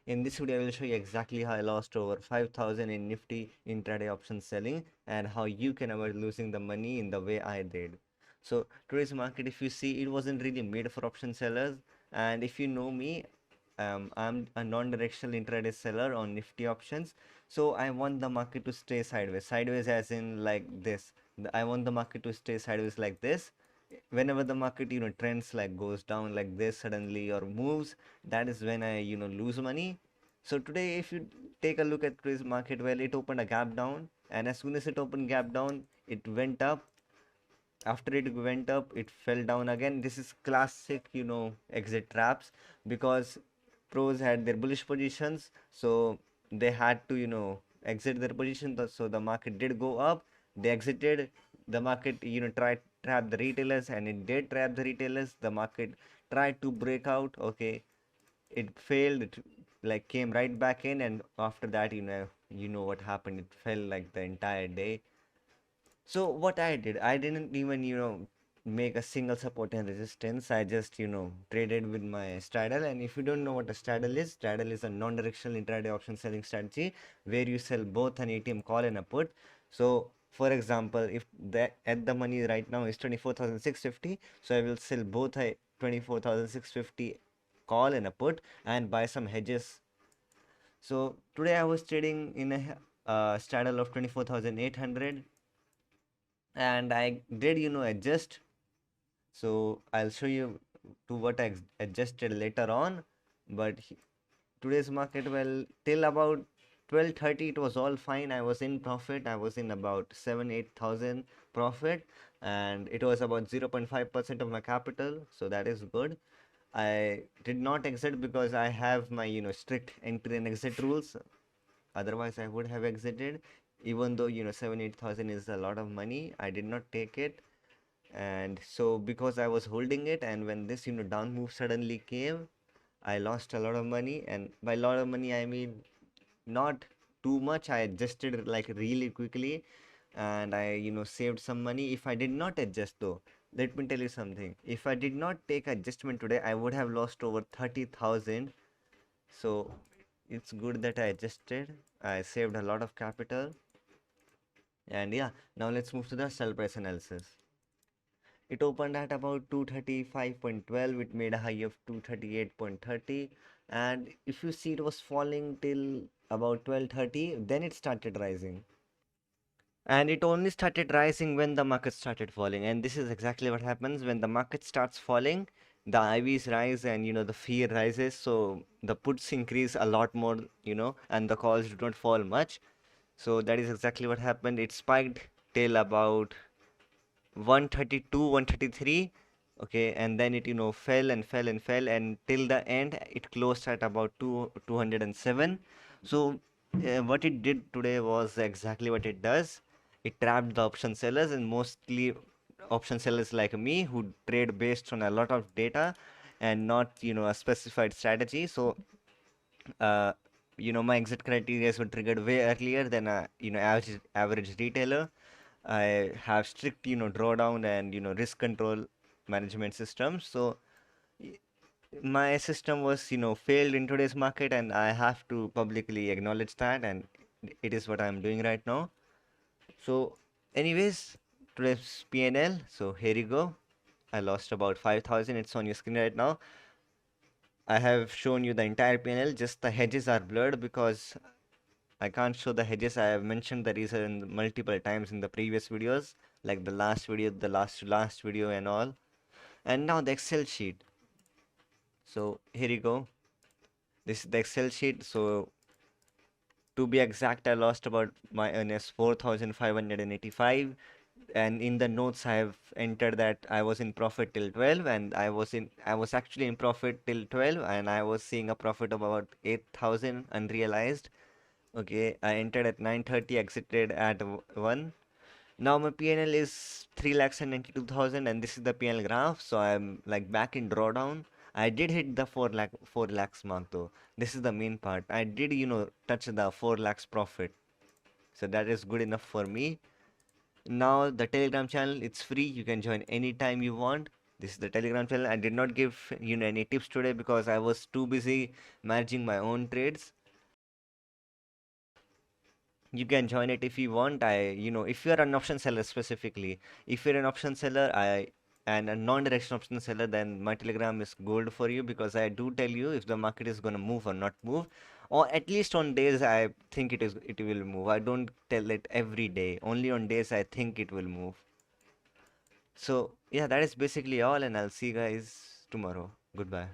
In this video, I will show you exactly how I lost over 5,000 in Nifty intraday option selling and how you can avoid losing the money in the way I did. So today's market, if you see, it wasn't really made for option sellers. And if you know me, I'm a non-directional intraday seller on Nifty options. So I want the market to stay sideways. Sideways as in like this. I want the market to stay sideways like this. Whenever the market trends like goes down like this suddenly or moves, that is when I lose money. So today if you take a look at today's market, well, it opened a gap down, and as soon as it opened gap down, it went up. After it went up, it fell down again. This is classic exit traps, because pros had their bullish positions, so they had to exit their position. So the market did go up, they exited. The market tried trap the retailers, and it did trap the retailers. The market tried to break out, okay, it failed. It like came right back in, and after that you know what happened. It fell like the entire day. So what I did, I didn't even, make a single support and resistance. I just, traded with my straddle. And if you don't know what a straddle is a non-directional intraday option selling strategy where you sell both an ATM call and a put. So for example, if the at the money right now is 24,650, so I will sell both a 24,650 call and a put and buy some hedges. So today I was trading in a straddle of 24,800, and I did adjust. So I'll show you to what I adjusted later on. But today's market, well, till about 12:30 it was all fine. I was in profit. I was in about 7-8 thousand profit, and it was about 0.5% of my capital, so that is good. I did not exit because I have my strict entry and exit rules. Otherwise I would have exited, even though 7-8 thousand is a lot of money. I did not take it. And so because I was holding it, and when this down move suddenly came, I lost a lot of money. And by a lot of money I mean not too much. I adjusted it like really quickly, and I saved some money. If I did not adjust though, let me tell you something, if I did not take adjustment today, I would have lost over 30,000. So it's good that I adjusted. I saved a lot of capital. And yeah, now let's move to the sell price analysis. It opened at about 235.12. It made a high of 238.30. And if you see, it was falling till about 12:30. Then it started rising. And it only started rising when the market started falling. And this is exactly what happens when the market starts falling. The IVs rise, and the fear rises. So the puts increase a lot more, and the calls do not fall much. So that is exactly what happened. It spiked till about 132, 133. Okay, and then it fell and fell and fell, and till the end it closed at about 207. So what it did today was exactly what it does. It trapped the option sellers, and mostly option sellers like me who trade based on a lot of data and not a specified strategy. So uh, my exit criteria were triggered way earlier than a average retailer. I have strict drawdown and risk control management systems. So y- my system was failed in today's market, and I have to publicly acknowledge that, and it is what I'm doing right now. So anyways, today's PNL. So here you go. I lost about 5,000. It's on your screen right now. I have shown you the entire PNL. Just the hedges are blurred because I can't show the hedges. I have mentioned the reason multiple times in the previous videos, like the last video, the last video and all. And now the Excel sheet. So here you go. This is the Excel sheet. So to be exact, I lost about my earnings 4,585. And in the notes I have entered that I was in profit till 12, and I was actually in profit till 12, and I was seeing a profit of about 8,000 unrealized. Okay, I entered at 9:30, exited at 1. Now my PNL is 3,92,000, and this is the PNL graph. So I'm like back in drawdown. I did hit the 4 lakhs mark though. This is the main part. I did touch the 4 lakhs profit. So that is good enough for me. Now the Telegram channel, it's free. You can join anytime you want. This is the Telegram channel. I did not give any tips today because I was too busy managing my own trades. You can join it if you want. If you're an option seller specifically, if you're an option seller, and a non-direction option seller, then my Telegram is gold for you, because I do tell you if the market is gonna move or not move, or at least on days I think it will move. I don't tell it every day. Only on days I think it will move. So yeah, that is basically all, and I'll see you guys tomorrow. Goodbye.